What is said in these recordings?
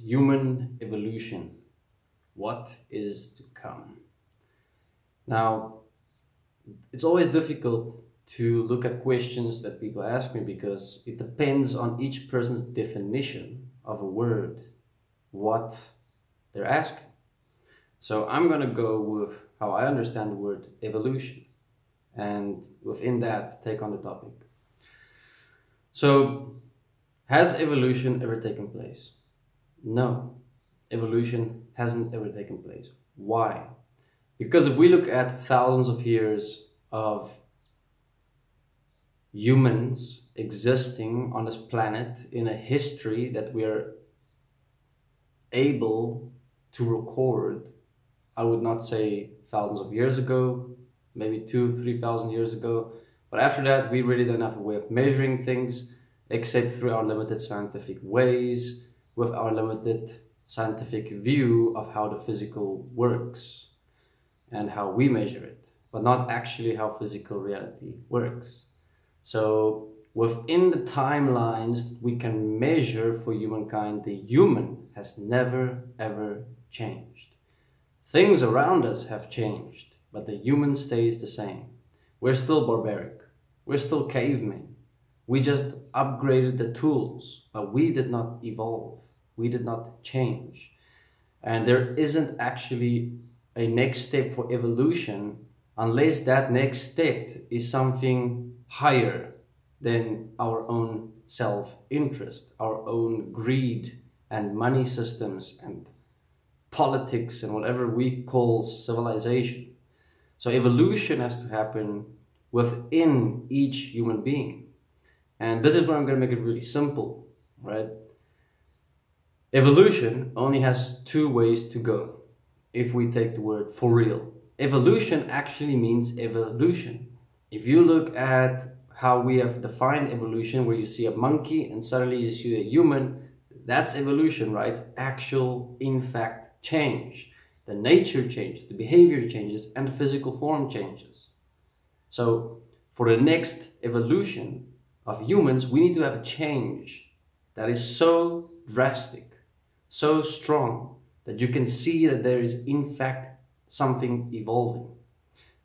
human evolution. What is to come? Now, it's always difficult to look at questions that people ask me because it depends on each person's definition of a word, what they're asking. So I'm going to go with how I understand the word evolution, and within that, take on the topic. So, has evolution ever taken place? No, evolution hasn't ever taken place. Why? Because if we look at thousands of years of humans existing on this planet in a history that we are able to record, I would not say thousands of years ago, maybe 2,000-3,000 years ago, but after that we really don't have a way of measuring things except through our limited scientific ways, with our limited scientific view of how the physical works and how we measure it, but not actually how physical reality works. So within the timelines we can measure for humankind, the human has never ever changed. Things around us have changed, but the human stays the same. We're still barbaric. We're still cavemen. We just upgraded the tools, but we did not evolve. We did not change. And there isn't actually a next step for evolution unless that next step is something higher than our own self-interest, our own greed and money systems and politics and whatever we call civilization. So evolution has to happen within each human being. And this is where I'm going to make it really simple, right? Evolution only has two ways to go if we take the word for real. Evolution actually means evolution. If you look at how we have defined evolution, where you see a monkey and suddenly you see a human, that's evolution, right? Actual, in fact, change. The nature changes, the behavior changes, and the physical form changes. So for the next evolution of humans, we need to have a change that is so drastic, so strong, that you can see that there is in fact something evolving.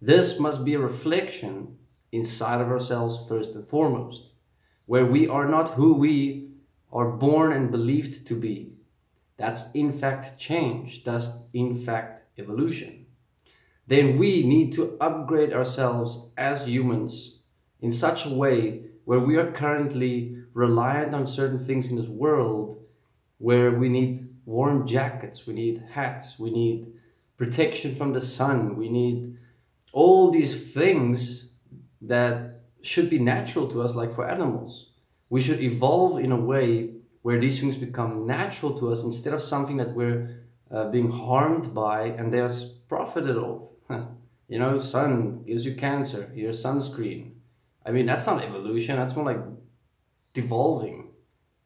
This must be a reflection inside of ourselves first and foremost, where we are not who we are born and believed to be. That's in fact change, that's in fact evolution. Then we need to upgrade ourselves as humans in such a way where we are currently reliant on certain things in this world, where we need warm jackets, we need hats, we need protection from the sun, we need all these things that should be natural to us, like for animals. We should evolve in a way where these things become natural to us instead of something that we're being harmed by and there's profited of. You know, sun gives you cancer, here's sunscreen. I mean, that's not evolution, that's more like devolving.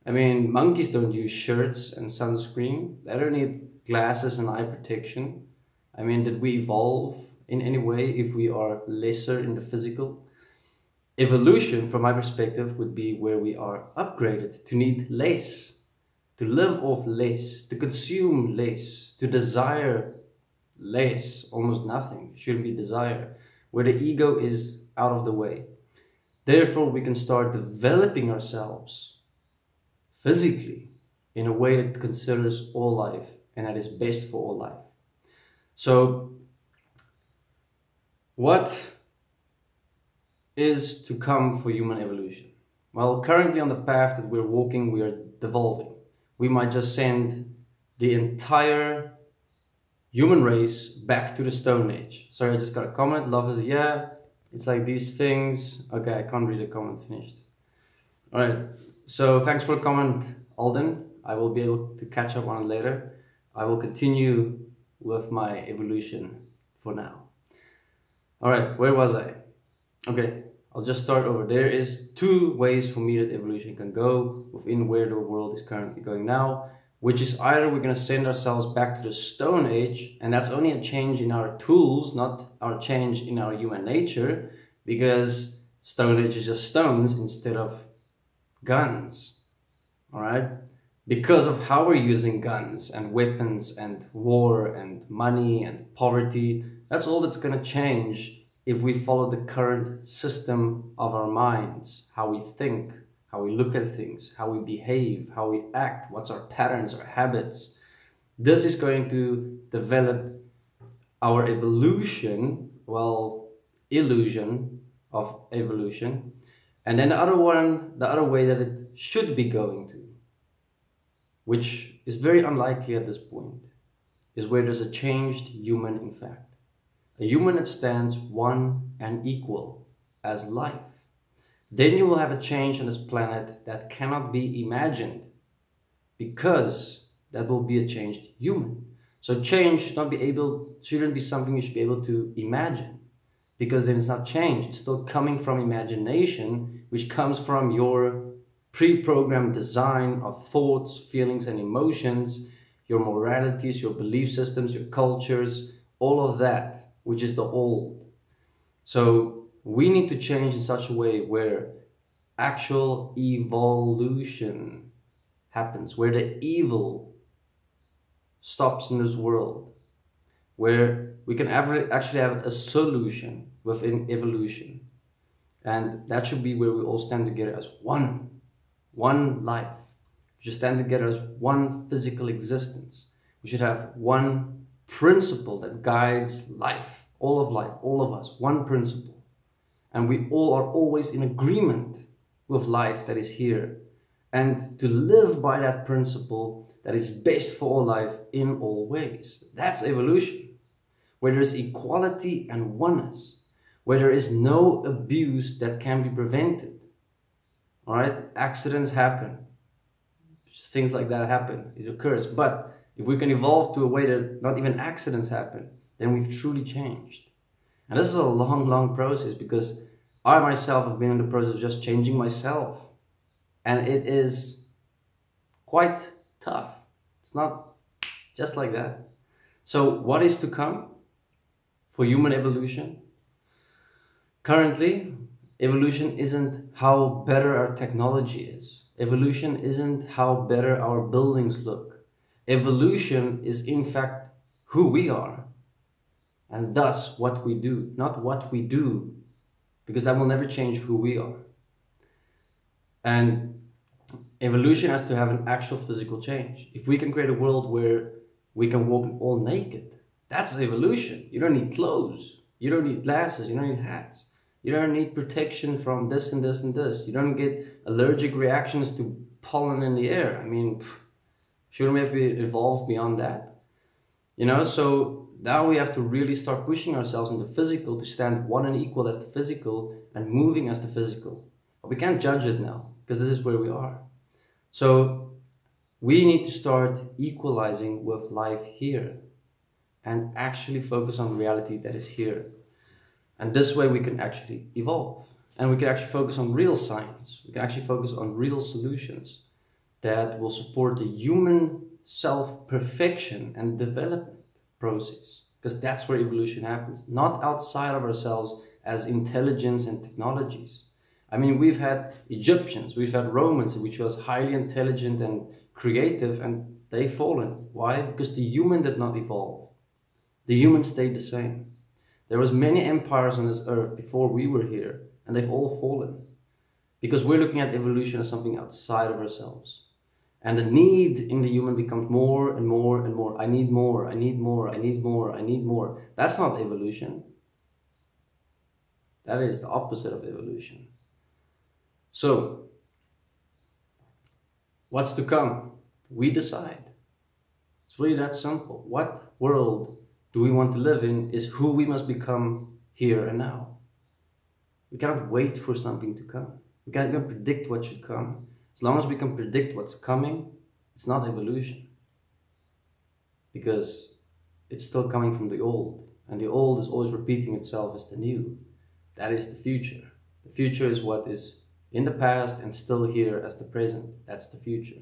I mean, monkeys don't use shirts and sunscreen. They don't need glasses and eye protection. I mean, did we evolve in any way if we are lesser in the physical? Evolution, from my perspective, would be where we are upgraded to need less, to live off less, to consume less, to desire less, almost nothing. It shouldn't be desire, where the ego is out of the way. Therefore, we can start developing ourselves physically in a way that considers all life and that is best for all life. So, what is to come for human evolution? Well, currently on the path that we're walking, we are devolving. We might just send the entire human race back to the Stone Age. Sorry, I just got a comment. Love it. Yeah, it's like these things. Okay, I can't read the comment. Finished. All right. So thanks for the comment, Alden. I will be able to catch up on it later. I will continue with my evolution for now. All right, where was I? Okay, I'll just start over. There is two ways for me that evolution can go within where the world is currently going now, which is either we're going to send ourselves back to the Stone Age, and that's only a change in our tools, not our change in our human nature, because Stone Age is just stones instead of guns. All right, because of how we're using guns and weapons and war and money and poverty. That's all that's going to change if we follow the current system of our minds, how we think, how we look at things, how we behave, how we act, what's our patterns, our habits. This is going to develop our evolution, well, illusion of evolution. And then the other one, the other way that it should be going to, which is very unlikely at this point, is where there's a changed human, in fact. A human that stands one and equal as life. Then you will have a change on this planet that cannot be imagined, because that will be a changed human. So change shouldn't be something you should be able to imagine, because then it's not change. It's still coming from imagination, which comes from your pre-programmed design of thoughts, feelings, and emotions, your moralities, your belief systems, your cultures, all of that, which is the old. So we need to change in such a way where actual evolution happens, where the evil stops in this world, where we can actually have a solution within evolution. And that should be where we all stand together as one life. We should stand together as one physical existence. We should have one principle that guides life, all of us, one principle. And we all are always in agreement with life that is here. And to live by that principle that is best for all life in all ways. That's evolution. Where there is equality and oneness. Where there is no abuse that can be prevented. All right, accidents happen, things like that happen, it occurs. But if we can evolve to a way that not even accidents happen, then we've truly changed. And this is a long process, because I myself have been in the process of just changing myself, and it is quite tough. It's not just like that. So what is to come for human evolution? Currently, evolution isn't how better our technology is. Evolution isn't how better our buildings look. Evolution is in fact who we are, and thus what we do, not what we do, because that will never change who we are. And evolution has to have an actual physical change. If we can create a world where we can walk all naked, that's evolution. You don't need clothes, you don't need glasses, you don't need hats. You don't need protection from this and this and this. You don't get allergic reactions to pollen in the air. I mean, shouldn't we have evolved beyond that? So now we have to really start pushing ourselves in the physical to stand one and equal as the physical and moving as the physical. But we can't judge it now, because this is where we are. So we need to start equalizing with life here and actually focus on the reality that is here. And this way we can actually evolve. And we can actually focus on real science. We can actually focus on real solutions that will support the human self-perfection and development process. Because that's where evolution happens, not outside of ourselves as intelligence and technologies. I mean, we've had Egyptians, we've had Romans, which was highly intelligent and creative, and they've fallen. Why? Because the human did not evolve. The human stayed the same. There was many empires on this earth before we were here, and they've all fallen. Because we're looking at evolution as something outside of ourselves. And the need in the human becomes more and more and more. I need more, I need more, I need more, I need more. That's not evolution. That is the opposite of evolution. So, what's to come? We decide. It's really that simple. What world do we want to live in is who we must become here and now. We cannot wait for something to come. We can't even predict what should come. As long as we can predict what's coming, it's not evolution. Because it's still coming from the old. And the old is always repeating itself as the new. That is the future. The future is what is in the past and still here as the present. That's the future.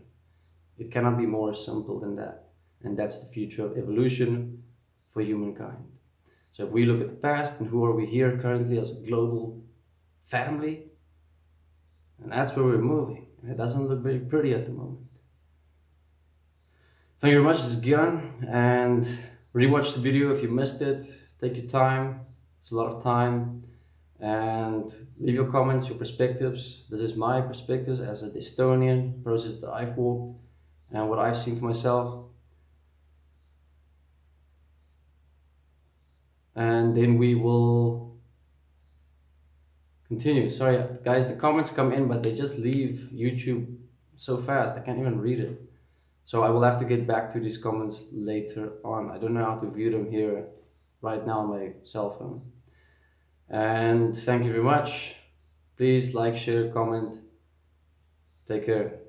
It cannot be more simple than that. And that's the future of evolution for humankind. So if we look at the past and who are we here currently as a global family, and that's where we're moving. And it doesn't look very pretty at the moment. Thank you very much. This is Gian, and rewatch the video if you missed it. Take your time. It's a lot of time, and leave your comments, your perspectives. This is my perspectives as an Estonian process that I've walked and what I've seen for myself. And then we will continue. Sorry, guys, the comments come in, but they just leave YouTube so fast. I can't even read it. So I will have to get back to these comments later on. I don't know how to view them here right now on my cell phone. And thank you very much. Please like, share, comment. Take care.